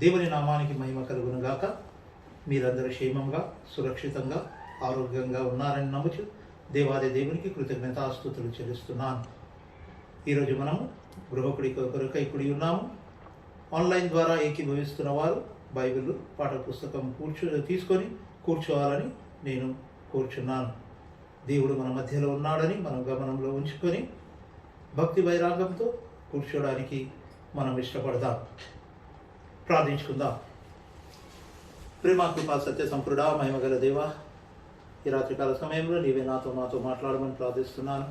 దేవుని నామానికి మహిమ కలుగును గాక. మీరందరూ క్షేమంగా సురక్షితంగా ఆరోగ్యంగా ఉన్నారని నమ్ముచు దేవాది దేవునికి కృతజ్ఞతాస్తుతులు చెల్లిస్తున్నాను. ఈరోజు మనము గృహకుడి కొరకై కుడి ఉన్నాము. ఆన్లైన్ ద్వారా ఏకీభవిస్తున్న వారు బైబిల్ పాఠ పుస్తకం తీసుకొని కూర్చోవాలని నేను కోరుచున్నాను. దేవుడు మన మధ్యలో ఉన్నాడని మనం గమనంలో ఉంచుకొని భక్తి వైరాగంతో కూర్చోడానికి మనం ఇష్టపడదాం. ప్రార్థించుకుందాం. ప్రేమ కృపా సత్య సంపూర్ణ మహిమగల దేవా, ఈ రాత్రికాల సమయంలో నీవే నాతో మాట్లాడమని ప్రార్థిస్తున్నాను.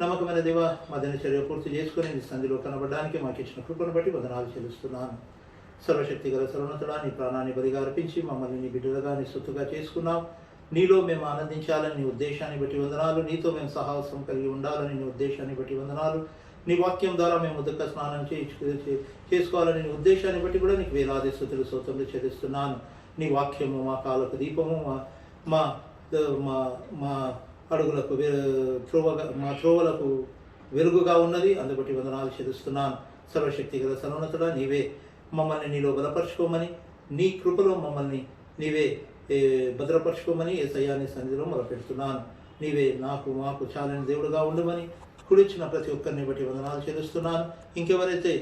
నమ్మకమైన దేవా, మా దినచర్య పూర్తి చేసుకుని నీ సంధిలో కనబడడానికి మాకు ఇచ్చిన కృపను బట్టి వందనాలు చెల్లిస్తున్నాను. సర్వశక్తి గల సర్వోన్నతుడా, నీ ప్రాణాన్ని బలిగా అర్పించి మమ్మల్ని నీ బిడ్డలుగా నీ సొత్తుగా చేసుకున్నావు. నీలో మేము ఆనందించాలని నీ ఉద్దేశాన్ని బట్టి వందనాలు. నీతో మేము సాహసం కలిగి ఉండాలని నీ ఉద్దేశాన్ని బట్టి వందనాలు. నీ వాక్యం ద్వారా మేము దుఃఖ స్నానం చేసుకోవాలని నీ ఉద్దేశాన్ని బట్టి కూడా నీకు వేలాది స్తుతులు స్తోత్రములు చెల్లిస్తున్నాను. నీ వాక్యము మా కాలకు దీపము, మా మా అడుగులకు మా త్రోవలకు వెలుగుగా ఉన్నది. అందుబట్టి వందనాలు చెల్లిస్తున్నాను. సర్వశక్తి గల సర్వోన్నతుడా, నీవే మమ్మల్ని నీలో బలపరచుకోమని, నీ కృపలో మమ్మల్ని నీవే భద్రపరచుకోమని యేసయ్య నీ సన్నిధిలో మొదలుపెడుతున్నాను. నీవే మాకు చాలని దేవుడుగా ఉండమని కుడిచిన ప్రతి ఒక్కరిని బట్టి వందనాలు చెల్లిస్తున్నాను. ఇంకెవరైతే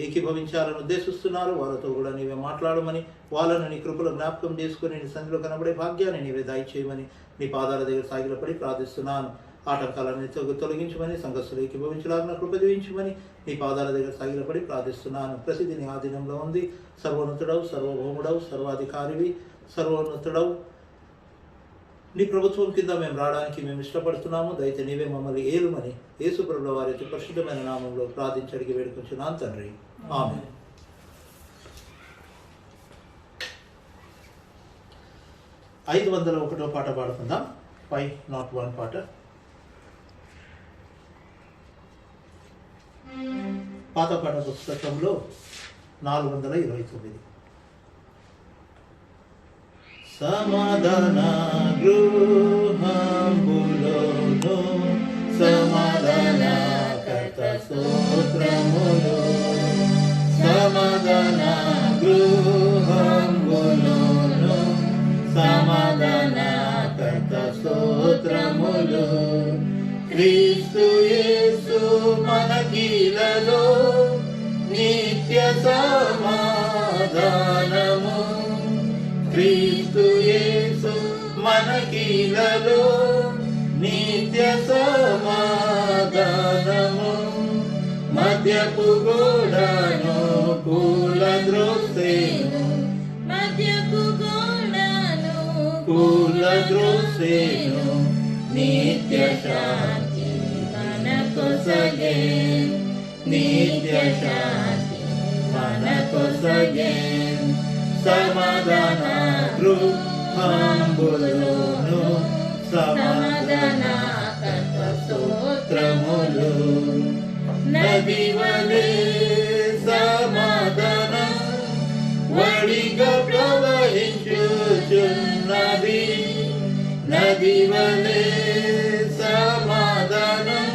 ఏకీభవించాలని ఉద్దేశిస్తున్నారో వారితో కూడా నీవే మాట్లాడమని, వాళ్ళను నీ కృపలో జ్ఞాపకం చేసుకుని నీ సన్నిధిలో కనబడే భాగ్యాన్ని నీవే దయచేయమని నీ పాదాల దగ్గర సాగిలపడి ప్రార్థిస్తున్నాను. ఆటంకాలను తొలగించమని, సంఘస్సులు ఏకీభవించలాగిన కృప చూపించమని నీ పాదాల దగ్గర సాగిలపడి ప్రార్థిస్తున్నాను. ప్రసిద్ధి నీ ఆధీనంలో ఉంది. సర్వోన్నతుడవు, సర్వభౌముడవు, సర్వాధికారివి, సర్వోన్నతుడవు. నీ ప్రభుత్వం కింద మేము రావడానికి మేము ఇష్టపడుతున్నాము. దయతో నీవే మమ్మల్ని ఏలుమని యేసు ప్రభువుల వారి పరిశుద్ధమైన నామంలో ప్రార్థించి అడిగి వేడుకొంచున్నాను తండ్రి, ఆమేన్. 501వ పాట పాడుకుందాం. 501 పాట. పాత పాట పుస్తకంలో 429. సమాధాన గృహంబులోను సమాధాన కర్త స్తోత్రములు, సమాధాన గృహంబులోను సమాధాన కర్త స్తోత్రములు. క్రీస్తు యేసు మనకిలలో నిత్య సమాధానము, క్రీస్తు యేసు మనకిలలో నిత్య సమాధానము. మధ్యపు గోడను కూలద్రోసేను, మధ్యపు గోడను కూలద్రోసేను. నిత్య శాంతి మనకొసగే, నిత్య శాంతి మనకొసగే. సమాధాన గృహంబులోను సమాధాన కర్త స్తోత్రములు. నది వలె సమాధానం వడిగా ప్రవహించుచున్నది, నది వలె సమాధానం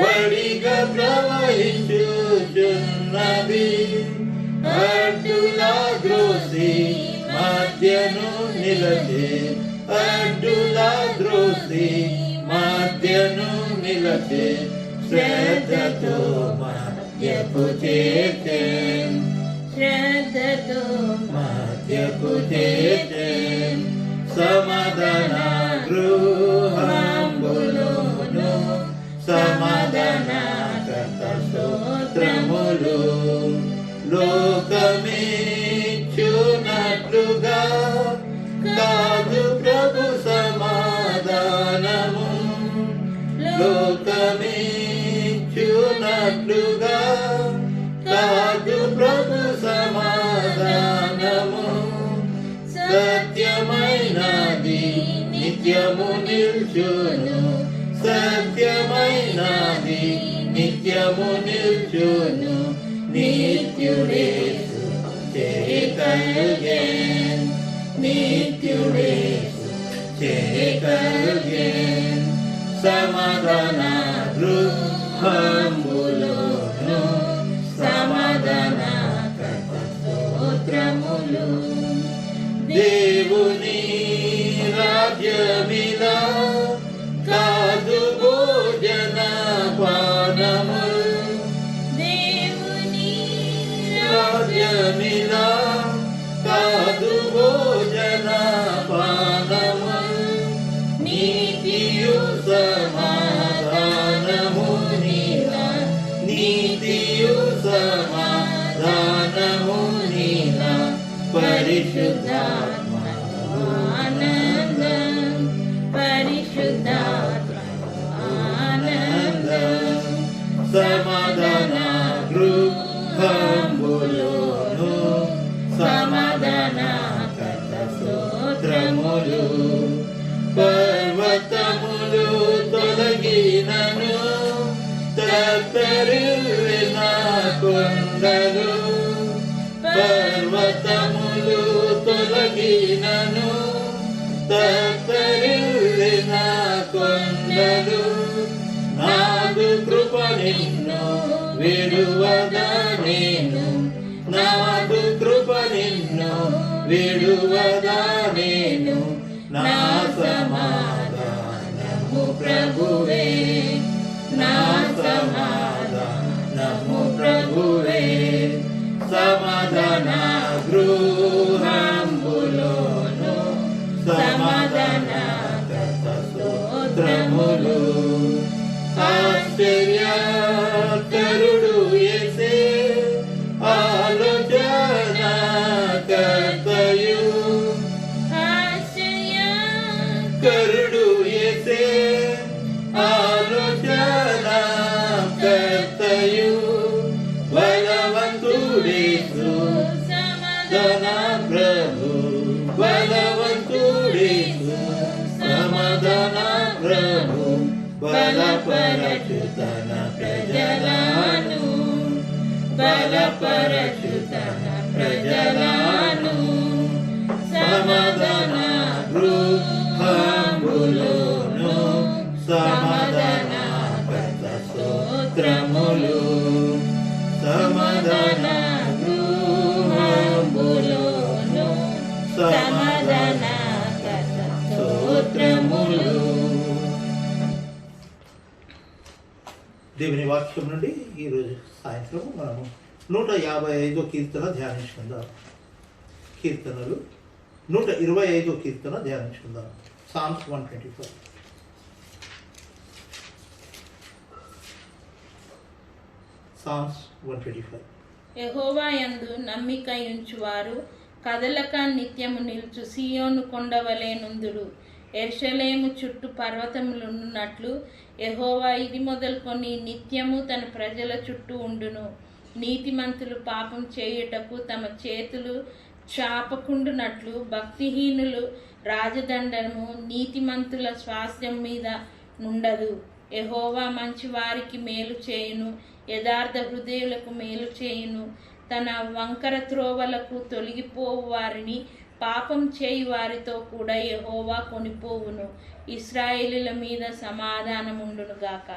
వడిగా ప్రవహించుచున్నది. అడ్డులా ద్రోసి మధ్యను నిలచే, అడ్డులా ద్రోసి మధ్యను నిలచే. శ్రద్ధతో మధ్యపు చేర్చే, శ్రద్ధతో మధ్యపు చేర్చే. సమాధాన గృహంబులోను సమాధాన కర్త స్తోత్రములు. లోకమేచ్చునట్లుగా కాదు ప్రభు సమాధానము, లోకమేచ్చునట్లుగా కాదు ప్రభు సమాధానము. సత్యమైనది నిత్యము నిల్చును, సత్యమైనది నిత్యము నిల్చును. నిత్యుడేసు చేయగలిగేన్, నిత్యుడేసు చేయగలిగేన్. సమాధాన గృహంబులోను సమాధాన నిత్యమిలా కాదు భోజన పానము నీతియు సమాధానము నీలా నీతియు సమాధానము నీలా పరిశుద్ధాత్మ ఆనందం పరిశుద్ధాత్మ ఆనందం సమాధాన గృహంబులోను సమాధాన కర్త స్తోత్రములు పర్వతములు తొలగినను తత్తరిల్లిన కొండలు పర్వతములు తొలగినను తత్తరిల్లిన కొండలు నాదు కృప నిన్ను విడువదా నేను నాదు కృప నిన్ను విడువదా నేను నా సమాధానము ప్రభువే నా సమాధానము ప్రభువే సమాధాన గృహంబులోను సమాధాన కర్త స్తోత్రములు ఆశ్చర్యకరుడు యేసే ఆలోచన కర్తయు కరుడు యేసే ఆలోచన కర్తయు బలవంతుడేసు సమాధాన ప్రభు బలవంతుడేసు సమాధాన ప్రభు బలపరచు తన ప్రజలను బలపరచు తన ప్రజలను సమాధాన గృహంబులోను సమాధాన కర్త స్తోత్రములు సమాధాన గృహంబులోను సమాధాన కర్త స్తోత్రములు. దేవుని వాక్యం నుండి ఈరోజు సాయంత్రం మనము 155 కీర్తన ధ్యానించుకుందాం. కీర్తనలు 125 కీర్తన ధ్యానించుకుందాం. సామ్స్ 125. సామ్స్ 125. యెహోవా యందు నమ్మిక ఉంచువారు కదలక నిత్యము నిలుచు సీయోను కొండవలే నుందురు. యెరూషలేము చుట్టూ పర్వతములున్నట్లు యెహోవా ఇది మొదలుకొని నిత్యము తన ప్రజల చుట్టూ ఉండును. నీతిమంతులు పాపం చేయుటకు తమ చేతులు చాపకుండునట్లు భక్తిహీనులు రాజదండము నీతిమంతుల స్వాస్థ్యం మీద నుండదు. యెహోవా మంచి వారికి మేలు చేయును, యథార్థ హృదయులకు మేలు చేయును. తన వంకర త్రోవలకు తొలగిపోవు వారిని పాపం చేయి వారితో కూడా యెహోవా కొనిపోవును. ఇశ్రాయేలుల మీద సమాధానముండును గాక.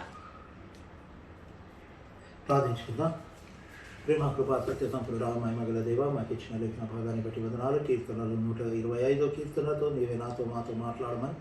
ప్రార్థించుకుందాం. ప్రేమ కృపా సత్యసంపుడు మహిమగల దేవ, మాకు ఇచ్చిన లేఖన భాగాన్ని బట్టి వందనాలు. కీర్తనలు 125 కీర్తనతో నీవే నాతో మాతో మాట్లాడమని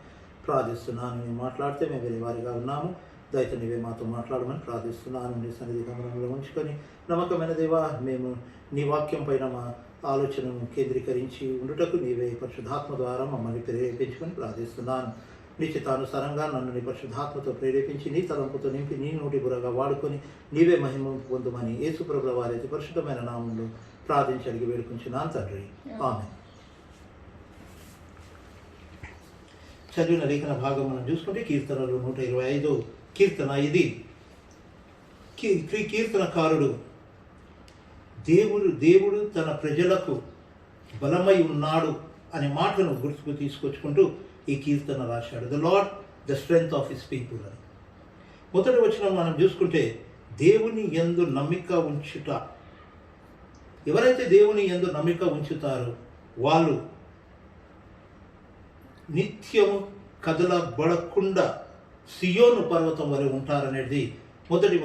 ప్రార్థిస్తున్నాను. మేము మాట్లాడితే మేము వేరే వారిగా ఉన్నాము, దయతో నీవే మాతో మాట్లాడమని ప్రార్థిస్తున్నాను. నీ సన్నిధి గమనంలో ఉంచుకొని నమ్మకమైన దేవా, మేము నీ వాక్యం పైన మా ఆలోచనను కేంద్రీకరించి ఉండుటకు నీవే పరిశుద్ధాత్మ ద్వారా మమ్మల్ని ప్రేరేపించుకొని ప్రార్థిస్తున్నాను. నీ చిత్తానుసారంగా నన్ను నీ పరిశుద్ధాత్మతో ప్రేరేపించి నీ తలంపుతో నింపి నీ నోటి బురగా వాడుకొని నీవే మహిమ పొందుమని యేసు ప్రభుల వారి పరిశుద్ధమైన నామంలో ప్రార్థించి అడిగి వేడుకుంటున్నాను తండ్రి, ఆమేన్. చదివిన లేఖన భాగం మనం చూసుకుంటే కీర్తనలు 125 కీర్తన. ఇది కీర్తనకారుడు దేవుడు తన ప్రజలకు బలమై ఉన్నాడు అనే మాటను గుర్తుకు తీసుకొచ్చుకుంటూ ఈ కీర్తన రాశాడు. The lord the strength of his people అని. మొదటి వచనం మనం చూసుకుంటే దేవుని యందు నమ్మిక ఉంచుట. ఎవరైతే దేవుని యందు నమ్మిక ఉంచుతారో వాళ్ళు నిత్యము కదలబడకుండా సియోను పర్వతం వరే ఉంటారనేది మొదటి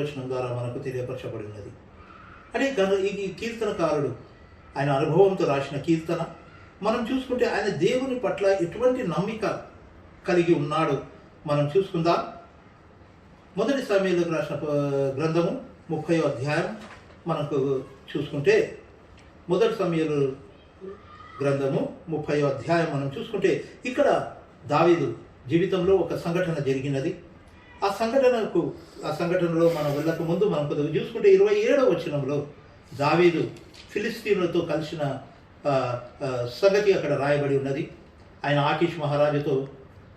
వచనం ద్వారా మనకు తెలియపరచబడినది. అంటే ఈ కీర్తనకారుడు ఆయన అనుభవంతో రాసిన కీర్తన. మనం చూసుకుంటే ఆయన దేవుని పట్ల ఎటువంటి నమ్మిక కలిగి ఉన్నాడు మనం చూసుకుందాం. మొదటి సమూయేలు రాసిన గ్రంథము 30వ అధ్యాయం మనకు చూసుకుంటే మొదటి సమూయేలు గ్రంథము 30వ అధ్యాయం మనం చూసుకుంటే ఇక్కడ దావీదు జీవితంలో ఒక సంఘటన జరిగినది. ఆ సంఘటనలో మనం వెళ్ళక ముందు మనం కొద్దిగా చూసుకుంటే 27వ వచనంలో దావీదు ఫిలిస్తీనులతో కలిసిన సంగతి అక్కడ రాయబడి ఉన్నది. ఆయన ఆకీష్ మహారాజుతో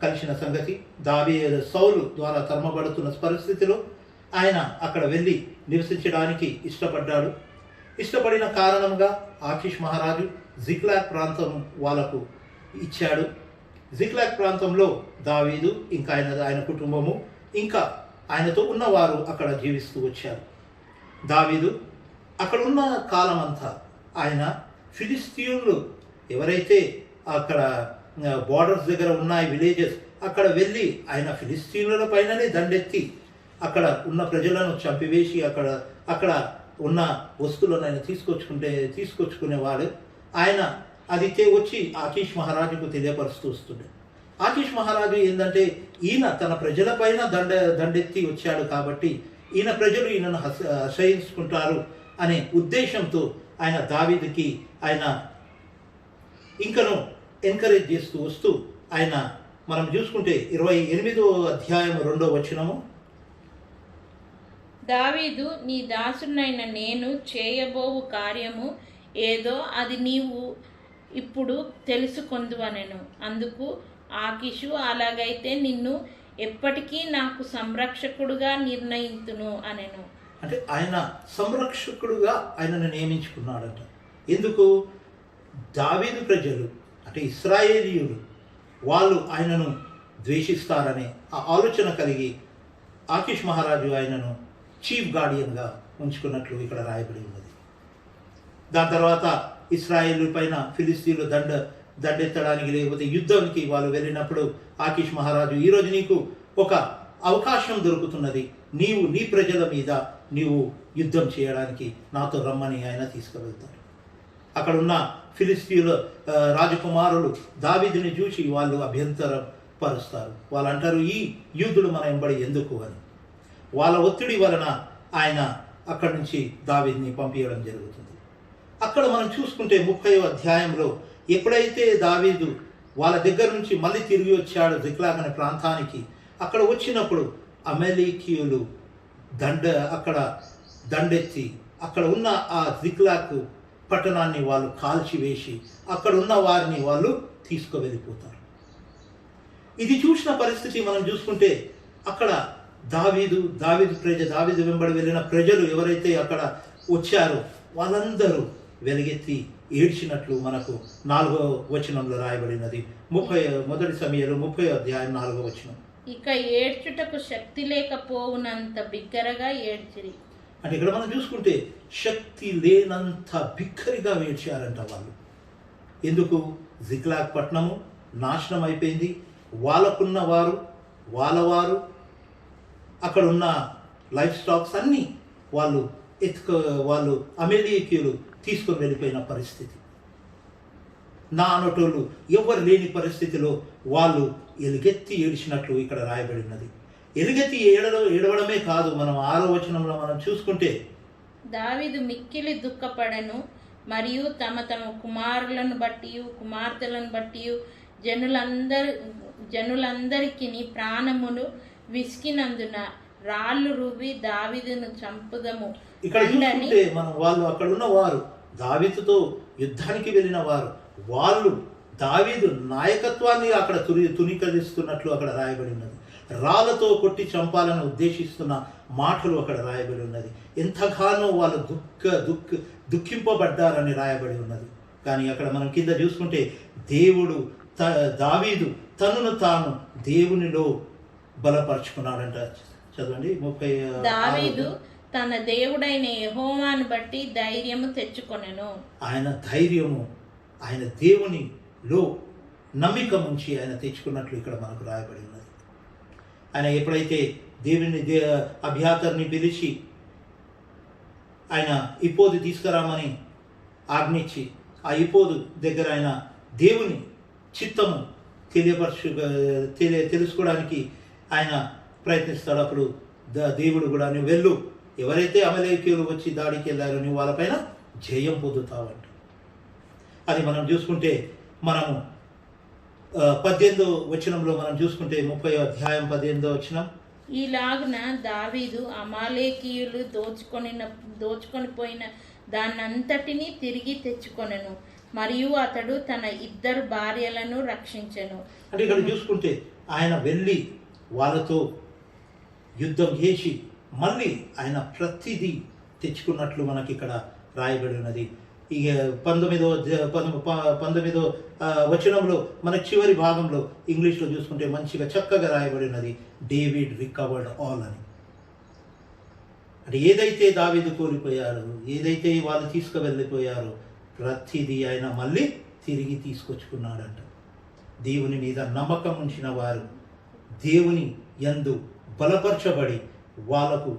కలిసిన సంగతి, సౌలు ద్వారా తరమబడుతున్న పరిస్థితిలో ఆయన అక్కడ వెళ్ళి నివసించడానికి ఇష్టపడ్డాడు. ఇష్టపడిన కారణంగా ఆకీష్ మహారాజు జిక్లాగ్ ప్రాంతం వాళ్ళకు ఇచ్చాడు. జిక్లాగ్ ప్రాంతంలో దావీదు ఇంకా ఆయన కుటుంబము ఇంకా ఆయనతో ఉన్నవారు అక్కడ జీవిస్తూ వచ్చారు. దావీదు అక్కడ ఉన్న కాలం అంతా ఆయన ఫిలిస్తీన్లు ఎవరైతే అక్కడ బార్డర్స్ దగ్గర ఉన్నాయి విలేజెస్, అక్కడ వెళ్ళి ఆయన ఫిలిస్తీన్ల పైననే దండెత్తి అక్కడ ఉన్న ప్రజలను చంపివేసి అక్కడ ఉన్న వస్తువులను ఆయన తీసుకొచ్చుకునేవాడు. ఆయన అది వచ్చి ఆకీష్ మహారాజుకు తెలియపరుస్తూ వస్తుండే. ఆకీష్ మహారాజు ఏంటంటే ఈయన తన ప్రజల పైన దండెత్తి వచ్చాడు కాబట్టి ఈయన ప్రజలు ఈయనను అసహించుకుంటారు అనే ఉద్దేశంతో ఆయన దావీదుకి ఆయన ఇంకను ఎంకరేజ్ చేస్తూ వస్తూ ఆయన మనం చూసుకుంటే 28వ అధ్యాయం 2వ వచనము, దావీదు నీ దాసునైన నేను చేయబోవు కార్యము ఏదో అది నీవు ఇప్పుడు తెలుసుకొందువనెను. అందుకు ఆకీషు అలాగైతే నిన్ను ఎప్పటికీ నాకు సంరక్షకుడుగా నిర్ణయింతును అనెను. అంటే ఆయన సంరక్షకుడుగా ఆయనను నియమించుకున్నాడట. ఎందుకు? దావీదు ప్రజలు అంటే ఇశ్రాయేలీయులు వాళ్ళు ఆయనను ద్వేషిస్తారనే ఆ ఆలోచన కలిగి ఆకీష్ మహారాజు ఆయనను చీఫ్ గార్డియన్గా ఉంచుకున్నట్లు ఇక్కడ రాయబడి ఉన్నది. దాని తర్వాత ఇశ్రాయేలు పైన ఫిలిస్తీన్లు దండెత్తడానికి లేకపోతే యుద్ధానికి వాళ్ళు వెళ్ళినప్పుడు ఆకీష్ మహారాజు ఈరోజు నీకు ఒక అవకాశం దొరుకుతున్నది, నీ ప్రజల మీద నీవు యుద్ధం చేయడానికి నాతో రమ్మని ఆయన తీసుకువెళ్తారు. అక్కడ ఉన్న ఫిలిస్తీన్ల రాజకుమారులు దావీదుని చూసి వాళ్ళు అభ్యంతరం పరుస్తారు. వాళ్ళు అంటారు, ఈ యూదుడు మన వెంబడి ఎందుకు అని. వాళ్ళ ఒత్తిడి వలన ఆయన అక్కడి నుంచి దావీదుని పంపించడం జరుగుతుంది. అక్కడ మనం చూసుకుంటే 30వ అధ్యాయంలో ఎప్పుడైతే దావీదు వాళ్ళ దగ్గర నుంచి మళ్ళీ తిరిగి వచ్చాడు జిక్లాగ్ అనే ప్రాంతానికి, అక్కడ వచ్చినప్పుడు అమెలీకీయులు అక్కడ దండెత్తి అక్కడ ఉన్న ఆ జిక్లాగ్ పట్టణాన్ని వాళ్ళు కాల్చివేసి అక్కడ ఉన్న వారిని వాళ్ళు తీసుకువెళ్ళిపోతారు. ఇది చూసిన పరిస్థితి మనం చూసుకుంటే అక్కడ దావీదు వెంబడి వెళ్ళిన ప్రజలు ఎవరైతే అక్కడ వచ్చారో వాళ్ళందరూ వెలుగెత్తి ఏడ్చినట్లు మనకు 4వ వచనంలో రాయబడినది. మొదటి సమూయేలు 30వ అధ్యాయం 4వ వచనం. ఇక ఏడ్చుటకు శక్తి లేకపోవునంత బిగ్గరగా ఏడ్చిరి. అంటే ఇక్కడ మనం చూసుకుంటే శక్తి లేనంత బిగ్గరగా ఏడ్చారంట వాళ్ళు. ఎందుకు? జిక్లాగ్ పట్టణము నాశనం అయిపోయింది. వాళ్ళకున్న వారు అక్కడ ఉన్న లైఫ్ స్టాక్స్ అన్నీ వాళ్ళు అమెలీకీయులు తీసుకొని వెళ్ళిపోయిన పరిస్థితి. నా అనటోళ్ళు ఎవరు లేని పరిస్థితిలో వాళ్ళు ఎలుగెత్తి ఏడ్చినట్లు ఇక్కడ రాయబడినది. ఎలుగెత్తి ఏడవడమే కాదు, మనం 6వ వచనంలో మనం చూసుకుంటే దావీదు మిక్కిలి దుఃఖపడెను మరియు తమ కుమారులను బట్టి కుమార్తెలను బట్టి జనులందరికీ ప్రాణమును విసికినందున రాళ్ళు రువి దావీదును చంపుదము. ఇక్కడ చూసుకుంటే మనం వాళ్ళు అక్కడ ఉన్న వారు దావీదుతో యుద్ధానికి వెళ్ళిన వాళ్ళు దావీదు నాయకత్వాన్ని అక్కడ తునీకరిస్తున్నట్లు అక్కడ రాయబడి ఉన్నది. రాళ్లతో కొట్టి చంపాలని ఉద్దేశిస్తున్న మాటలు అక్కడ రాయబడి ఉన్నది. ఎంతగానో వాళ్ళు దుఃఖింపబడ్డారని రాయబడి ఉన్నది. కానీ అక్కడ మనం కింద చూసుకుంటే దావీదు తనను తాను దేవునిలో బలపరుచుకున్నాడంట. చదవండి. దావీదు తన దేవుడైన యెహోవాను బట్టి ధైర్యము తెచ్చుకొనెను. ఆయన ధైర్యము ఆయన దేవునిలో నమ్మిక ఉంచి ఆయన తెచ్చుకున్నట్లు ఇక్కడ మనకు రాయబడి ఉన్నది. ఆయన ఎప్పుడైతే అభ్యాతర్ని పిలిచి ఆయన ఇపోదు తీసుకురామని ఆజ్ఞించి ఆ ఇపోదు దగ్గర ఆయన దేవుని చిత్తము తెలుసుకోవడానికి ఆయన ప్రయత్నిస్తాడు. అప్పుడు దేవుడు కూడా నువ్వు వెళ్ళు, ఎవరైతే అమలేకీయులు వచ్చి దాడికి వెళ్ళారో నువ్వు వాళ్ళపైన జయం పొందుతావంట. అది మనం చూసుకుంటే మనము 18వ వచనంలో మనం చూసుకుంటే 30వ అధ్యాయం 18వ వచనం. ఈలాగున దావీదు అమాలేకీయులు దోచుకొని పోయిన దాన్నంతటినీ తిరిగి తెచ్చుకొనెను, మరియు అతడు తన 2 భార్యలను రక్షించెను. అంటే ఇక్కడ చూసుకుంటే ఆయన వెళ్ళి వాళ్ళతో యుద్ధం చేసి మళ్ళీ ఆయన ప్రతిదీ తెచ్చుకున్నట్లు మనకి ఇక్కడ రాయబడి ఉన్నది. ఇక 19వ వచనంలో మన చివరి భాగంలో ఇంగ్లీష్లో చూసుకుంటే మంచిగా చక్కగా రాయబడి ఉన్నది, డేవిడ్ రికవర్డ్ ఆల్ అని. అంటే ఏదైతే దావీదు కోల్పోయారో, ఏదైతే వాళ్ళు తీసుకువెళ్ళిపోయారో ప్రతిదీ ఆయన మళ్ళీ తిరిగి తీసుకొచ్చుకున్నాడంట. దేవుని మీద నమ్మకం ఉంచిన వారు దేవుని యందు బలపరచబడి వాళ్ళకు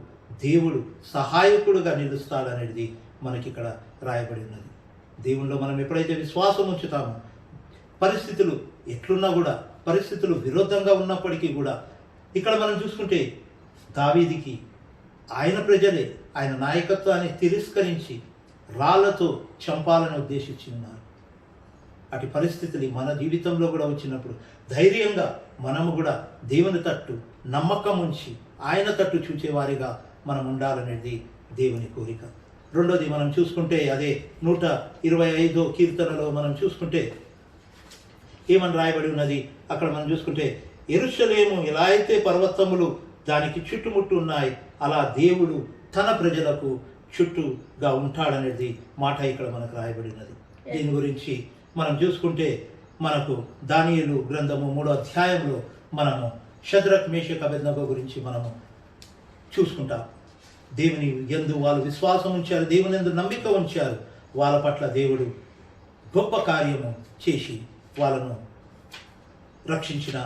దేవుడు సహాయకుడుగా నిలుస్తాడనేది మనకి ఇక్కడ రాయబడి ఉన్నది. దేవునిలో మనం ఎప్పుడైతే విశ్వాసం ఉంచుతామో, పరిస్థితులు ఎట్లున్నా కూడా, పరిస్థితులు విరోధంగా ఉన్నప్పటికీ కూడా, ఇక్కడ మనం చూసుకుంటే దావీదుకి ఆయన ప్రజలే ఆయన నాయకత్వాన్ని తిరస్కరించి రాళ్లతో చంపాలని ఉద్దేశించి ఉన్నారు. అటు పరిస్థితులు మన జీవితంలో కూడా వచ్చినప్పుడు ధైర్యంగా మనము కూడా దేవుని తట్టు నమ్మకం ఉంచి ఆయన తట్టు చూచేవారిగా మనం ఉండాలనేది దేవుని కోరిక. రెండోది మనం చూసుకుంటే అదే 125వ కీర్తనలో మనం చూసుకుంటే ఏమని రాయబడి ఉన్నది, అక్కడ మనం చూసుకుంటే యెరూషలేము ఎలా అయితే పర్వతములు దానికి చుట్టుముట్టు ఉన్నాయి, అలా దేవుడు తన ప్రజలకు చుట్టూగా ఉంటాడనేది మాట ఇక్కడ మనకు రాయబడి ఉన్నది. దీని గురించి మనం చూసుకుంటే మనకు దానియేలు గ్రంథము 3వ అధ్యాయంలో మనము షద్రక్ మేషక్ అబేద్నెగో గురించి మనము చూసుకుంటాం. దేవుని యందు వాళ్ళు విశ్వాసం ఉంచారు, దేవుని యందు నమ్మిక ఉంచారు. వాళ్ళ పట్ల దేవుడు గొప్ప కార్యము చేసి వాళ్ళను రక్షించిన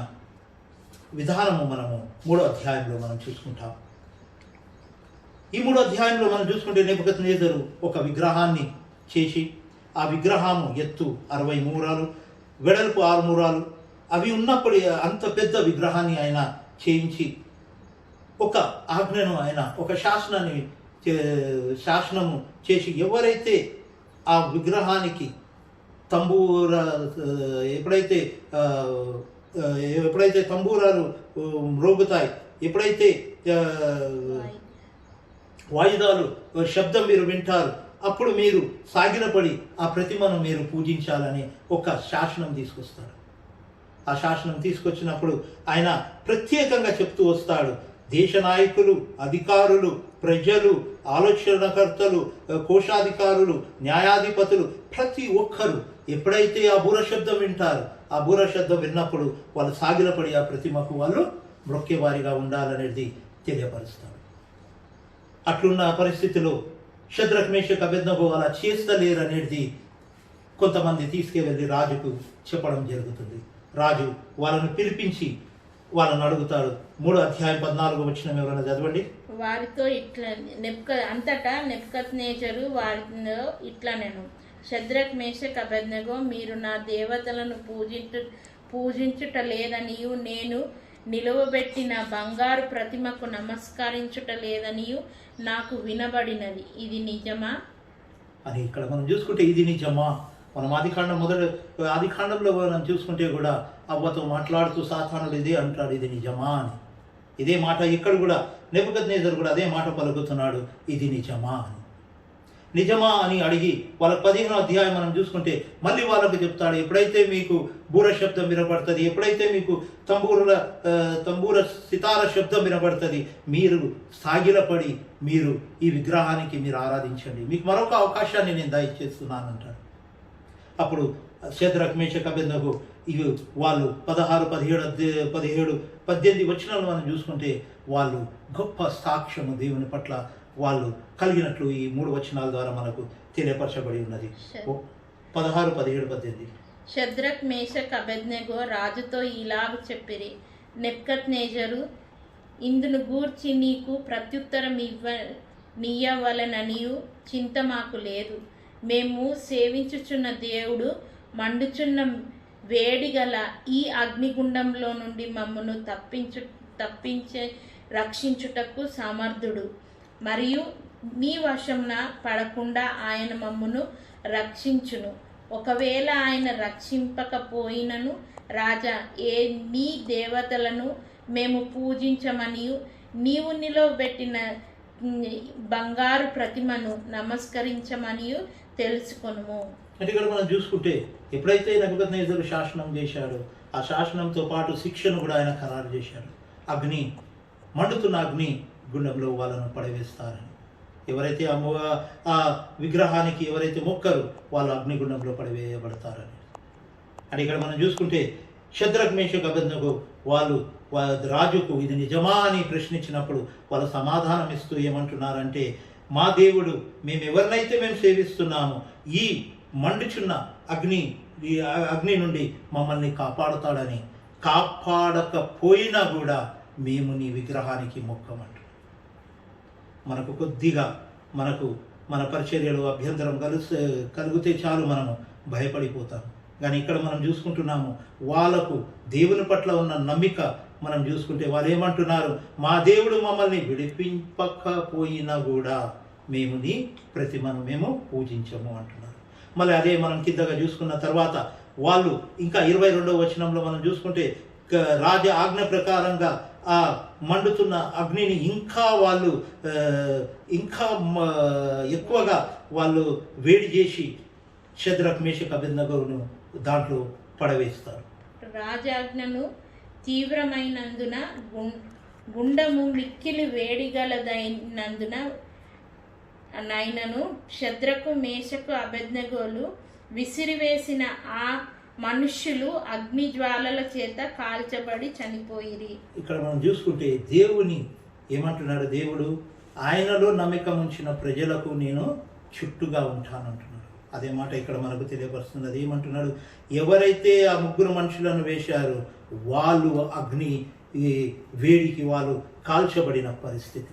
విధానము మనము 3వ అధ్యాయంలో మనం చూసుకుంటాం. ఈ 3వ అధ్యాయంలో మనం చూసుకుంటే నెబుకద్నెజరు ఒక విగ్రహాన్ని చేసి, ఆ విగ్రహము ఎత్తు 60 మూరాలు, వెడల్పు 6 మూరాలు అవి ఉన్నప్పుడు అంత పెద్ద విగ్రహాన్ని ఆయన చేయించి ఒక ఆజ్ఞను ఆయన ఒక శాసనము చేసి ఎవరైతే ఆ విగ్రహానికి ఎప్పుడైతే తంబూరాలు మ్రోగుతాయి, ఎప్పుడైతే వాయిదాలు శబ్దం మీరు వింటారు, అప్పుడు మీరు సాగిలపడి ఆ ప్రతిమను మీరు పూజించాలని ఒక శాసనం తీసుకొస్తాడు. ఆ శాసనం తీసుకొచ్చినప్పుడు ఆయన ప్రత్యేకంగా చెప్తూ వస్తాడు, దేశ నాయకులు, అధికారులు, ప్రజలు, ఆలోచనకర్తలు, కోశాధికారులు, న్యాయాధిపతులు ప్రతి ఒక్కరు ఎప్పుడైతే ఆ బూర శబ్దం వింటారు, ఆ బూర శబ్దం విన్నప్పుడు వాళ్ళు సాగిలపడి ఆ ప్రతిమకు వాళ్ళు మ్రొక్కేవారిగా ఉండాలనేది తెలియపరుస్తాడు. అట్లున్న పరిస్థితిలో షద్రక్ మేషక్ అబేద్నెగో అలా చేస్తలేరనేది కొంతమంది తీసుకువెళ్ళి రాజుకు చెప్పడం జరుగుతుంది. రాజు వాళ్ళను పిలిపించి వాళ్ళని అడుగుతాడు. 3వ అధ్యాయం 14వ వచనం ఎవరైనా చదవండి. వారితో ఇట్లా అంతటా నెబుకద్నెజరు వారితో ఇట్లా, నేను షద్రక్ మేషక్ అబేద్నెగో మీరు నా దేవతలను పూజించుట లేదనియు, నేను నిలువబెట్టిన బంగారు ప్రతిమకు నమస్కరించుట లేదనియు నాకు వినబడినది, ఇది నిజమా అని ఇక్కడ మనం చూసుకుంటే ఇది నిజమా. మనం ఆదికాండంలో మనం చూసుకుంటే కూడా అవ్వతో మాట్లాడుతూ సాతానుడు ఇదే అంటాడు, ఇది నిజమా అని. ఇదే మాట ఇక్కడ కూడా నెబుకద్నెజరు కూడా అదే మాట పలుకుతున్నాడు, ఇది నిజమా అని. నిజమా అని అడిగి వాళ్ళ 15వ అధ్యాయం మనం చూసుకుంటే మళ్ళీ వాళ్ళకు చెప్తాడు, ఎప్పుడైతే మీకు బూర శబ్దం వినబడుతుంది, ఎప్పుడైతే మీకు తంబూర సితార శబ్దం వినబడుతుంది, మీరు సాగిలపడి మీరు ఈ విగ్రహానికి మీరు ఆరాధించండి, మీకు మరొక అవకాశాన్ని నేను దయచేస్తున్నానంటాడు. అప్పుడు షద్రక్ మేషక్ అబేద్నెగో ఇవి వాళ్ళు 16, 17, 18 వచనాలు మనం చూసుకుంటే వాళ్ళు గొప్ప సాక్ష్యము దేవుని పట్ల వాళ్ళు కలిగినట్లు ఈ 3 వచనాల ద్వారా మనకు తెలియపరచబడి ఉన్నది. 16, 17, 18. షద్రక్ మేషక్ అబేద్నెగో రాజుతో ఇలాగ చెప్పిరి, నెబుకద్నెజరు ఇందును గూర్చి నీకు ప్రత్యుత్తరం నీయవలెననియు చింత మాకు లేదు. మేము సేవించుచున్న దేవుడు మండుచున్న వేడిగల ఈ అగ్నిగుండంలో నుండి మమ్మను తప్పించే రక్షించుటకు సమర్థుడు. మరియు నీ వశంన పడకుండా ఆయన మమ్మును రక్షించును. ఒకవేళ ఆయన రక్షింపకపోయినను రాజా, నీ దేవతలను మేము పూజించమనియు నీవు నిలవబెట్టిన బంగారు ప్రతిమను నమస్కరించమనియు తెలుసుకొనుము. అంటే ఇక్కడ మనం చూసుకుంటే ఎప్పుడైతే నెబుకద్నెజరు శాసనం చేశాడో ఆ శాసనంతో పాటు శిక్షను కూడా ఆయన ఖరారు చేశాడు. అగ్ని, మండుతున్న అగ్ని గుండంలో వాళ్ళను పడవేస్తారని. ఎవరైతే ఆ విగ్రహానికి ఎవరైతే మొక్కరు వాళ్ళు అగ్నిగుండంలో పడవేయబడతారని. అని ఇక్కడ మనం చూసుకుంటే షద్రక్ మేషక్ అబేద్నెగో వాళ్ళు రాజుకు ఇది నిజమా అని ప్రశ్నించినప్పుడు వాళ్ళు సమాధానం ఇస్తూ ఏమంటున్నారంటే, మా దేవుడు మేము ఎవరినైతే మేము సేవిస్తున్నామో ఈ మండుచున్న ఈ అగ్ని నుండి మమ్మల్ని కాపాడుతాడని, కాపాడకపోయినా కూడా మేము నీ విగ్రహానికి మొక్కమంటు. మనకు కొద్దిగా మన పరిచర్యలో అభ్యంతరం కలిగితే చాలు మనము భయపడిపోతాం. కానీ ఇక్కడ మనం చూసుకుంటున్నాము వాళ్ళకు దేవుని పట్ల ఉన్న నమ్మిక మనం చూసుకుంటే వాళ్ళు ఏమంటున్నారు, మా దేవుడు మమ్మల్ని విడిపింపకపోయినా కూడా మేము నీ ప్రతిమను మేము పూజించము అంటున్నారు. మళ్ళీ అదే మనం కిందగా చూసుకున్న తర్వాత వాళ్ళు ఇంకా 22వ వచనంలో మనం చూసుకుంటే రాజ ఆజ్ఞ ప్రకారంగా ఆ మండుతున్న అగ్నిని ఇంకా ఎక్కువగా వాళ్ళు వేడి చేసి షద్రక్ మేషక్ అబేద్నెగోను దాంట్లో పడవేస్తారు. రాజాజ్ఞను తీవ్రమైనందున గుండము మిక్కిలి వేడిగలదైనందున నైనను షద్రకు మేషకు అబేద్నెగోలు విసిరివేసిన ఆ మనుష్యులు అగ్ని జ్వాలల చేత కాల్చబడి చనిపోయిరి. ఇక్కడ మనం చూసుకుంటే దేవుని ఏమంటున్నాడు, దేవుడు ఆయనలో నమ్మకం ఉంచిన ప్రజలకు నేను చుట్టుగా ఉంటానంటున్నాడు. అదే మాట ఇక్కడ మనకు తెలియపరుస్తున్నది. ఏమంటున్నాడు, ఎవరైతే ఆ ముగ్గురు మనుషులను వేశారో వాళ్ళు అగ్ని వేడికి వాళ్ళు కాల్చబడిన పరిస్థితి.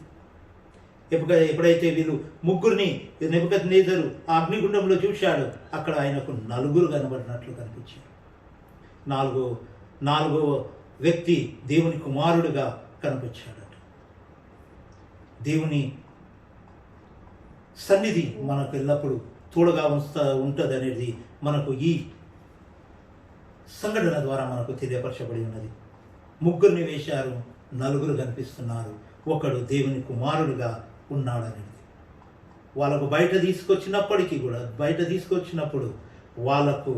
ఎప్పుడైతే వీళ్ళు ముగ్గురిని నెబుకద్నెజరు ఆ అగ్నిగుండంలో చూశాడు, అక్కడ ఆయనకు 4 కనబడినట్లు కనిపించారు. నాలుగో వ్యక్తి దేవుని కుమారుడుగా కనిపించాడట. దేవుని సన్నిధి మనకు ఎల్లప్పుడూ తోడుగా ఉంటుంది అనేది మనకు ఈ సంఘటన ద్వారా మనకు తెలియపరచబడి ఉన్నది. ముగ్గురిని వేశారు, 4 కనిపిస్తున్నారు, ఒకడు దేవుని కుమారుడుగా ఉన్నాడనేది. వాళ్ళకు బయట తీసుకొచ్చినప్పుడు వాళ్ళకు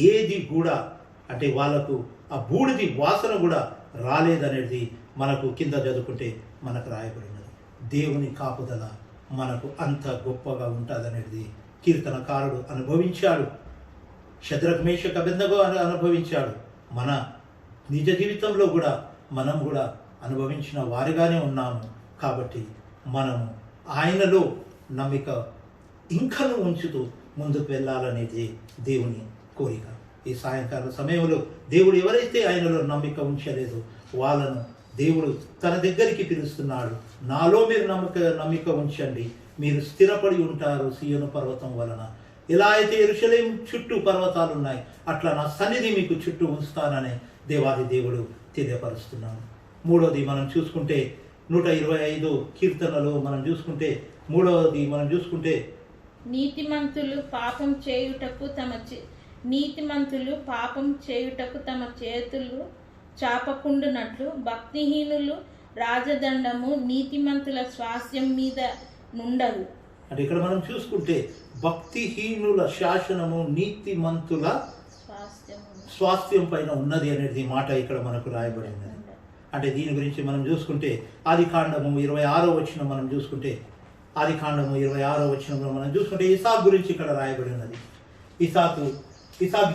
ఏది కూడా అంటే వాళ్ళకు ఆ బూడిది వాసన కూడా రాలేదనేది మనకు కింద చదువుకుంటే మనకు రాయబడినది. దేవుని కాపుదల మనకు అంత గొప్పగా ఉంటుందనేది కీర్తనకారుడు అనుభవించాడు, షద్రక్ మేషక్ అబేద్నెగో అనుభవించాడు. మన నిజ జీవితంలో కూడా మనం కూడా అనుభవించిన వారిగానే ఉన్నాము. కాబట్టి మనము ఆయనలో నమ్మిక ఇంకను ఉంచుతూ ముందుకు వెళ్ళాలనేది దేవుని కోరిక. ఈ సాయంకాల సమయంలో దేవుడు ఎవరైతే ఆయనలో నమ్మిక ఉంచలేదో వాళ్ళను దేవుడు తన దగ్గరికి పిలుస్తున్నాడు. నాలో మీరు నమ్మిక ఉంచండి, మీరు స్థిరపడి ఉంటారు సీయోను పర్వతం వలన. ఎలా అయితే యెరూషలేము చుట్టూ పర్వతాలు ఉన్నాయి, అట్లా నా సన్నిధి మీకు చుట్టూ ఉంచుతానని దేవాది దేవుడు తెలియపరుస్తున్నాను. మూడోది మనం చూసుకుంటే 125 కీర్తనలో మనం చూసుకుంటే మనం చూసుకుంటే నీతిమంతులు పాపం చేయుటకు తమ చేతులు చాపకుండునట్లు భక్తిహీనులు రాజదండము నీతిమంతుల స్వాస్థ్యం మీద నుండదు. అంటే ఇక్కడ మనం చూసుకుంటే భక్తిహీనుల శాసనము నీతిమంతుల స్వాస్థ్యం పైన ఉన్నది అనేది మాట ఇక్కడ మనకు రాయబడి ఉన్నది. అంటే దీని గురించి మనం చూసుకుంటే ఆదికాండము 26వ వచనం మనం చూసుకుంటే ఇసాకు గురించి ఇక్కడ రాయబడి ఉన్నది. ఇసాకు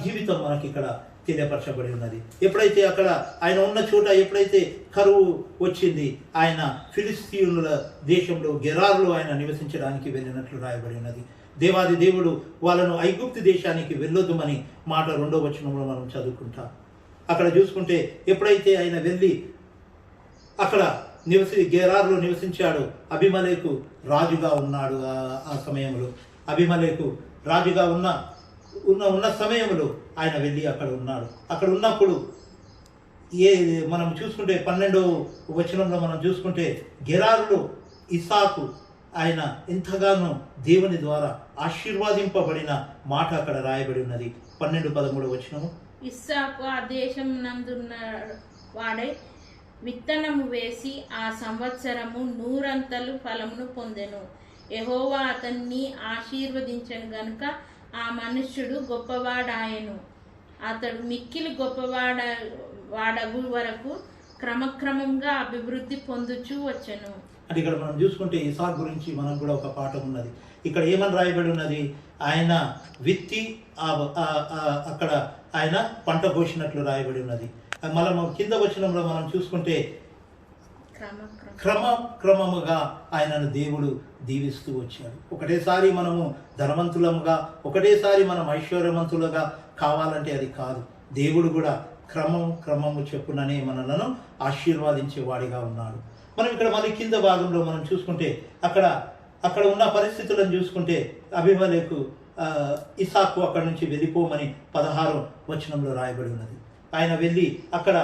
జీవితం మనకి ఇక్కడ తెలియపరచబడి ఉన్నది. ఎప్పుడైతే అక్కడ ఆయన ఉన్న చోట ఎప్పుడైతే కరువు వచ్చింది, ఆయన ఫిలిస్తీయుల దేశంలో గెరారులో ఆయన నివసించడానికి వెళ్ళినట్లు రాయబడి ఉన్నది. దేవాది దేవుడు వాళ్ళను ఐగుప్తు దేశానికి వెళ్ళొద్దుమని మాట 2వ వచనంలో మనం చదువుకుంటాం. అక్కడ చూసుకుంటే ఎప్పుడైతే ఆయన వెళ్ళి అక్కడ గెరారులో నివసించాడు, అబీమెలెకు రాజుగా ఉన్నాడు. ఆ సమయంలో అబీమెలెకు రాజుగా ఉన్న సమయంలో ఆయన వెళ్ళి అక్కడ ఉన్నాడు. అక్కడ ఉన్నప్పుడు మనం చూసుకుంటే 12వ వచనంలో మనం చూసుకుంటే గెరారులో ఇసాకు ఆయన ఎంతగానో దేవుని ద్వారా ఆశీర్వాదింపబడిన మాట అక్కడ రాయబడి ఉన్నది. 12-13 వచనము. ఇస్సాకు ఆ దేశం నందున్న వాడై విత్తనము వేసి ఆ సంవత్సరము 100 ఫలమును పొందెను. యెహోవా అతన్ని ఆశీర్వదించను గనుక ఆ మనుష్యుడు గొప్పవాడాయను. అతడు మిక్కిలి వాడగు వరకు క్రమక్రమంగా అభివృద్ధి పొందుచూ వచ్చెను. అంటే ఇక్కడ మనం చూసుకుంటే ఇసాక్ గురించి మనకు కూడా ఒక పాఠం ఉన్నది. ఇక్కడ ఏమని రాయబడి ఉన్నది? ఆయన విత్తి అక్కడ ఆయన పంట కోసినట్లు రాయబడి ఉన్నది. మనం కింద వచనంలో మనం చూసుకుంటే క్రమముగా ఆయనను దేవుడు దీవిస్తూ వచ్చాడు. ఒకటేసారి మనము ధనవంతులముగా, ఒకటేసారి మనం ఐశ్వర్యవంతులుగా కావాలంటే అది కాదు. దేవుడు కూడా క్రమము చెప్పుననే మనలను ఆశీర్వాదించే వాడిగా ఉన్నాడు. మనం ఇక్కడ మళ్ళీ కింద భాగంలో మనం చూసుకుంటే అక్కడ ఉన్న పరిస్థితులను చూసుకుంటే అబీమెలెకు ఇసాకు అక్కడ నుంచి వెళ్ళిపోమని 16వ వచనంలో రాయబడి ఉన్నది. ఆయన వెళ్ళి అక్కడ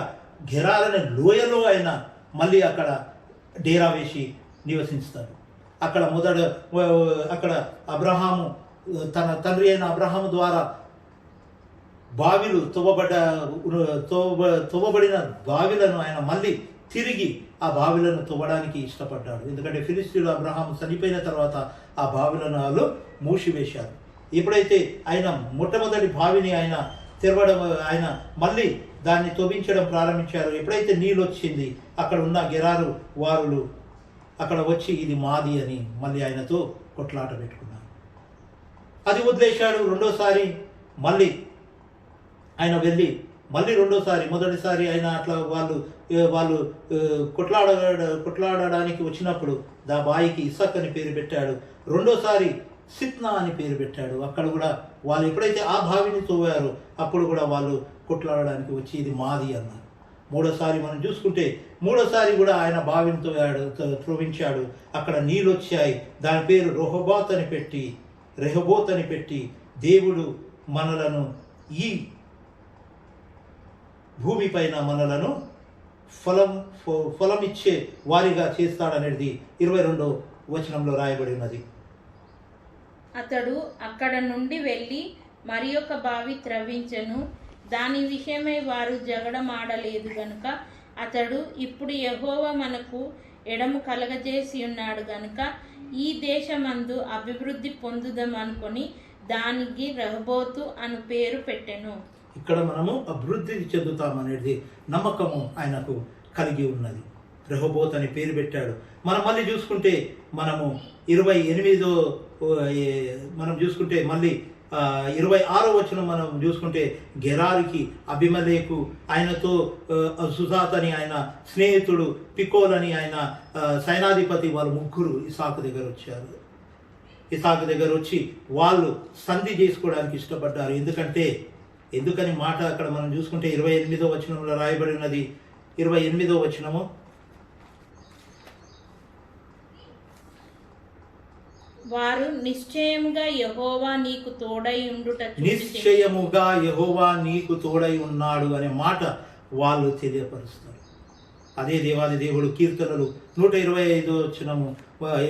గెరారనే లోయలో ఆయన మళ్ళీ అక్కడ డేరా వేసి నివసిస్తాడు. అక్కడ అబ్రహాము తన తండ్రి అయిన అబ్రహాము ద్వారా బావిలు తవ్వబడిన బావిలను ఆయన మళ్ళీ తిరిగి ఆ బావిలను తవ్వడానికి ఇష్టపడ్డాడు. ఎందుకంటే ఫిలిస్తీయులు అబ్రహాము చనిపోయిన తర్వాత ఆ బావిలను వాళ్ళు మూసివేశారు. ఎప్పుడైతే ఆయన మొట్టమొదటి బావిని ఆయన తెరవడం, ఆయన మళ్ళీ దాన్ని తవ్వించడం ప్రారంభించారు. ఎప్పుడైతే నీళ్ళు వచ్చింది, అక్కడ ఉన్న గెరారు వారులు అక్కడ వచ్చి ఇది మాది అని మళ్ళీ ఆయనతో కొట్లాట పెట్టుకున్నారు. అది వదిలేశాడు. రెండోసారి మళ్ళీ ఆయన వెళ్ళి మళ్ళీ రెండోసారి, మొదటిసారి ఆయన అట్లా వాళ్ళు కొట్లాడడానికి వచ్చినప్పుడు దా బాయికి ఇసక్ అని పేరు పెట్టాడు. రెండోసారి సిత్నా అని పేరు పెట్టాడు. అక్కడ కూడా వాళ్ళు ఎప్పుడైతే ఆ బావిని తవ్వారో అప్పుడు కూడా వాళ్ళు కొట్లాడడానికి వచ్చి ఇది మాది అన్నారు. మూడోసారి మనం చూసుకుంటే మూడోసారి కూడా ఆయన బావిని త్రవ్వించాడు. అక్కడ నీళ్ళు వచ్చాయి. దాని పేరు రెహోబోత్ అని పెట్టి దేవుడు మనలను ఈ భూమిపైన మనలను ఫలమిచ్చే వారిగా చేస్తాడనేది 22వ వచనంలో రాయబడి ఉన్నది. అతడు అక్కడ నుండి వెళ్ళి మరి ఒక బావి త్రవ్వించెను. దాని విషయమై వారు జగడమాడలేదు గనుక అతడు ఇప్పుడు యెహోవా మనకు ఎడము కలగజేసి ఉన్నాడు గనుక ఈ దేశమందు అభివృద్ధి పొందుదాం అనుకొని దానికి రెహోబోతు అను పేరు పెట్టెను. ఇక్కడ మనము అభివృద్ధి చెందుతామనేది నమ్మకము ఆయనకు కలిగి ఉన్నది. రెహోబోత్ అని పేరు పెట్టాడు. మనం మళ్ళీ చూసుకుంటే మనము 28వ మనం చూసుకుంటే మళ్ళీ 26వ వచనం మనం చూసుకుంటే గెరారుకి అబీమెలెకు ఆయనతో సుజాత్ అని ఆయన స్నేహితుడు, పికోల్ అని ఆయన సైనాధిపతి, వాళ్ళు ముగ్గురు ఇసాకు దగ్గర వచ్చారు. ఇసాకు దగ్గర వచ్చి వాళ్ళు సంధి చేసుకోవడానికి ఇష్టపడ్డారు. ఎందుకని మాట అక్కడ మనం చూసుకుంటే 28వ వచనంలో రాయబడి ఉన్నది. 28వ వచనము, వారు నిశ్చయముగా యెహోవా నీకు తోడై ఉన్నాడు అనే మాట వాళ్ళు తెలియపరుస్తారు. అదే దేవాది దేవుడు కీర్తనలు 125వ వచనము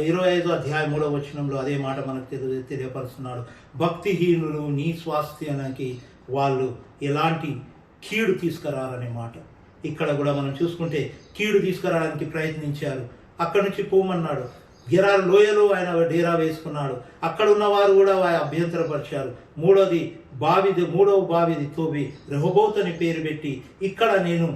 25వ అధ్యాయం 3వ వచనంలో అదే మాట మనకు తెలియపరుస్తున్నాడు. భక్తిహీనులు నీ స్వాస్థ్యానికి వాళ్ళు ఎలాంటి కీడు తీసుకురారనే మాట. ఇక్కడ కూడా మనం చూసుకుంటే కీడు తీసుకురావడానికి ప్రయత్నించారు. అక్కడి నుంచి పోమన్నాడు. గెరారు లోయలో ఆయన డేరా వేసుకున్నాడు. అక్కడ ఉన్న వారు కూడా అభ్యంతరపరిచారు. మూడవ బావిది తోవి రెహోబోత్ అని పేరు పెట్టి ఇక్కడ నేను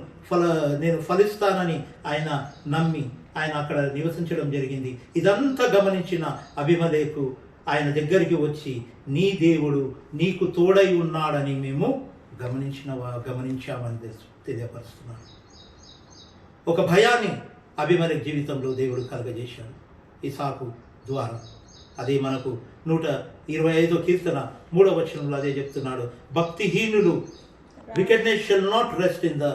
ఫలిస్తానని ఆయన నమ్మి ఆయన అక్కడ నివసించడం జరిగింది. ఇదంతా గమనించిన అబీమెలెకు ఆయన దగ్గరికి వచ్చి నీ దేవుడు నీకు తోడై ఉన్నాడని మేము గమనించామని తెలియపరుస్తున్నాడు. ఒక భయాన్ని అబీమెలెకు జీవితంలో దేవుడు కలగజేశాడు ఇసాకు ద్వారా. అదే మనకు 125వ కీర్తన 3వ వచనంలో అదే చెప్తున్నాడు. భక్తిహీనులు wickedness shall not rest in the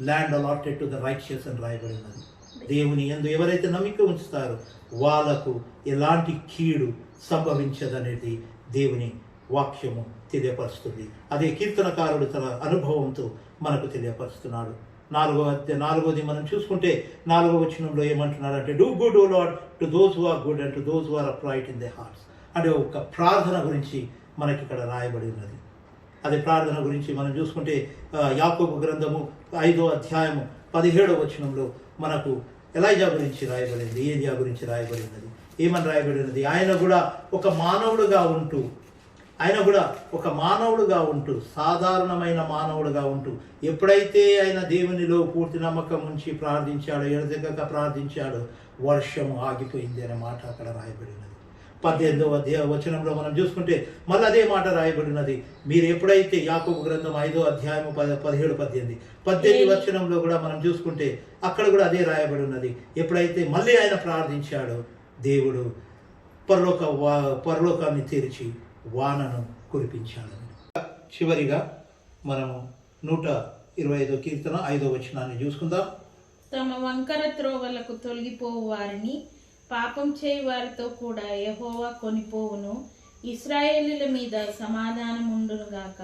land allotted to the righteous అని రాయబడి ఉన్నది. దేవుని యందు ఎవరైతే నమ్మిక ఉంచుతారో వాళ్ళకు ఎలాంటి కీడు సంభవించదనేది దేవుని వాక్యము తెలియపరుస్తుంది. అదే కీర్తనకారుడు తన అనుభవంతో మనకు తెలియపరుస్తున్నాడు. నాలుగోది మనం చూసుకుంటే 4వ వచనంలో ఏమంటున్నారంటే do good O Lord to those who are good and to those who are upright in their hearts. అంటే ఒక ప్రార్థన గురించి మనకి ఇక్కడ రాయబడి ఉన్నది. అదే ప్రార్థన గురించి మనం చూసుకుంటే యాకోబు గ్రంథము 5వ అధ్యాయము 17వ వచనంలో మనకు ఎలైజా గురించి రాయబడింది, ఏలియా గురించి రాయబడినది. ఏమని రాయబడినది? ఆయన కూడా ఒక మానవుడుగా ఉంటూ సాధారణమైన మానవుడుగా ఉంటూ ఎప్పుడైతే ఆయన దేవునిలో పూర్తి నమ్మకం ఉంచి ప్రార్థించాడో, ఎడతెగక ప్రార్థించాడో, వర్షము ఆగిపోయింది అనే మాట అక్కడ రాయబడినది. 18వ వచనంలో మనం చూసుకుంటే మళ్ళీ అదే మాట రాయబడినది. మీరు ఎప్పుడైతే యాకోబు గ్రంథం 5వ అధ్యాయము 17-18 వచనంలో కూడా మనం చూసుకుంటే అక్కడ కూడా అదే రాయబడి ఉన్నది. ఎప్పుడైతే మళ్ళీ ఆయన ప్రార్థించాడో దేవుడు పరలోకాన్ని తెరిచి వానను కురిపించాలని. చివరిగా మనము 125వ కీర్తన 5వ వచనాన్ని చూసుకుందాం. తమ వంకర త్రోవలకు తొలగిపోవు వారిని పాపం చేయి వారితో కూడా యెహోవా కొనిపోవును, ఇశ్రాయేలీయుల మీద సమాధానం ఉండును గాక.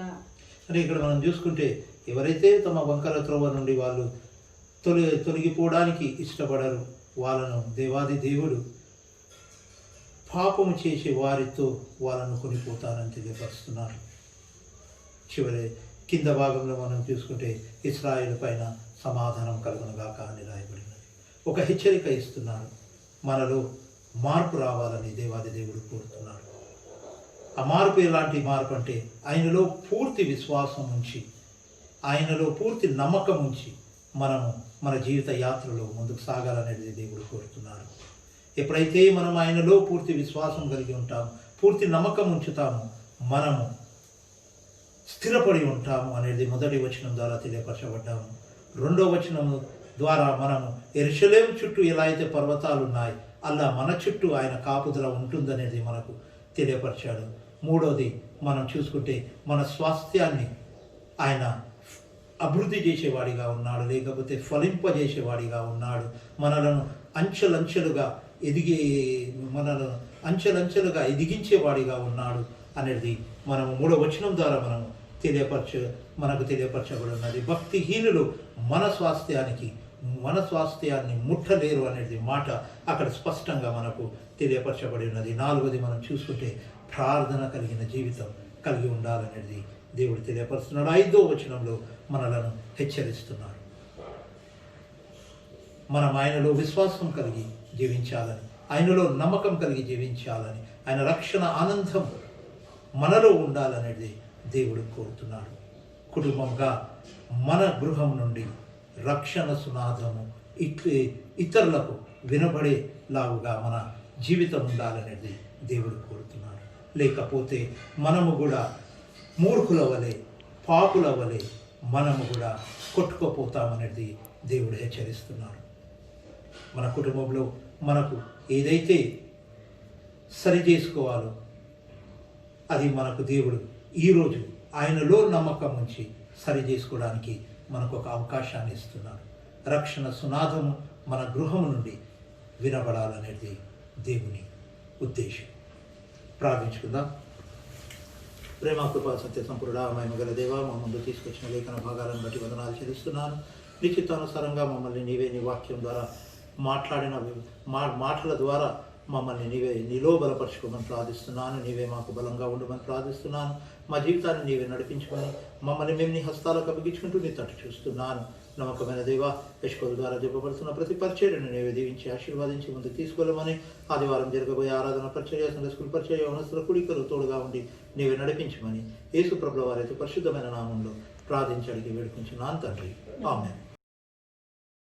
అంటే ఇక్కడ మనం చూసుకుంటే ఎవరైతే తమ వంకర త్రోవ నుండి వాళ్ళు తొలగిపోవడానికి ఇష్టపడరు, వాళ్ళను దేవాది దేవుడు పాపము చేసే వారితో వాళ్ళను కొనిపోతానని తెలియపరుస్తున్నారు. చివరి కింద భాగంలో మనం చూసుకుంటే ఇశ్రాయేలు పైన సమాధానం కలుగునుగాక అని రాయబడినది. ఒక హెచ్చరిక ఇస్తున్నారు. మనలో మార్పు రావాలని దేవాది దేవుడు కోరుతున్నాడు. ఆ మార్పు ఎలాంటి మార్పు అంటే ఆయనలో పూర్తి విశ్వాసం ఉంచి, ఆయనలో పూర్తి నమ్మకం ఉంచి మనము మన జీవిత యాత్రలో ముందుకు సాగాలనేది దేవుడు కోరుతున్నాడు. ఎప్పుడైతే మనం ఆయనలో పూర్తి విశ్వాసం కలిగి ఉంటాము, పూర్తి నమ్మకం ఉంచుతాము, మనము స్థిరపడి ఉంటాము అనేది మొదటి వచనం ద్వారా తెలియపరచబడ్డాము. 2వ వచనం ద్వారా మనము యెరూషలేము చుట్టూ ఎలా అయితే పర్వతాలు ఉన్నాయి అలా మన చుట్టూ ఆయన కాపుదల ఉంటుందనేది మనకు తెలియపరిచాడు. 3వది మనం చూసుకుంటే మన స్వాస్థ్యాన్ని ఆయన అభివృద్ధి చేసేవాడిగా ఉన్నాడు, లేకపోతే ఫలింపజేసేవాడిగా ఉన్నాడు. మనలను అంచెలంచెలుగా ఎదిగించేవాడిగా ఉన్నాడు అనేది మనము 3వ వచనం ద్వారా మనకు తెలియపరచబడి ఉన్నది. భక్తిహీనులు మన స్వాస్థ్యాన్ని ముట్టలేరు అనేది మాట అక్కడ స్పష్టంగా మనకు తెలియపరచబడి ఉన్నది. 4వది మనం చూసుకుంటే ప్రార్థన కలిగిన జీవితం కలిగి ఉండాలనేది దేవుడు తెలియపరుస్తున్నాడు. 5వ వచనంలో మనలను హెచ్చరిస్తున్నాడు. మనం ఆయనలో విశ్వాసం కలిగి జీవించాలని, ఆయనలో నమ్మకం కలిగి జీవించాలని, ఆయన రక్షణ ఆనందం మనలో ఉండాలనేది దేవుడు కోరుతున్నాడు. కుటుంబంగా మన గృహం నుండి రక్షణ సునాదము ఇతరులకు వినబడేలాగా మన జీవితం ఉండాలనేది దేవుడు కోరుతున్నాడు. లేకపోతే మనము కూడా మూర్ఖుల వలె, పాపుల వలె మనము కూడా కొట్టుకుపోతామనేది దేవుడు హెచ్చరిస్తున్నాడు. మన కుటుంబంలో మనకు ఏదైతే సరి చేసుకోవాలో అది మనకు దేవుడు ఈరోజు ఆయనలో నమ్మకం ఉంచి సరి చేసుకోవడానికి మనకు ఒక అవకాశాన్ని ఇస్తున్నాడు. రక్షణ సునాదము మన గృహం నుండి వినబడాలనేది దేవుని ఉద్దేశం. ప్రార్థించుకుందాం. ప్రేమ కృపా సత్య సంపూర్ణ మహిమగల దేవ, మా ముందు తీసుకొచ్చిన లేఖన భాగాలను బట్టి వందనాలు చెల్లిస్తున్నాను. నీ చిత్తానుసారంగా మమ్మల్ని నీవే నీ వాక్యం ద్వారా మాట్లాడిన మాటల ద్వారా మమ్మల్ని నీలో బలపరచుకోమని ప్రార్థిస్తున్నాను. నీవే మాకు బలంగా ఉండమని ప్రార్థిస్తున్నాను. మా జీవితాన్ని నీవే నడిపించుకొని మమ్మల్ని మేము నీ హస్తాలకు అప్పగించుకుంటూ నీ తట్టు చూస్తున్నాను. నమ్మకమైన దేవ, యశ్కోల ద్వారా చెప్పబడుతున్న ప్రతి పరిచర్యను నీవే దీవించి ఆశీర్వాదించి ముందుకు తీసుకెళ్ళమని, ఆదివారం జరగబోయే ఆరాధన పరిచర్య, సండే స్కూల్ పరిచర్య, వనస్తుల కుడికలు తోడుగా ఉండి నీవే నడిపించమని యేసు ప్రభుల వారైతే పరిశుద్ధమైన నామంలో ప్రార్థించి అడిగి వేడుకుంటున్నాను తండ్రి. ఆమేన్.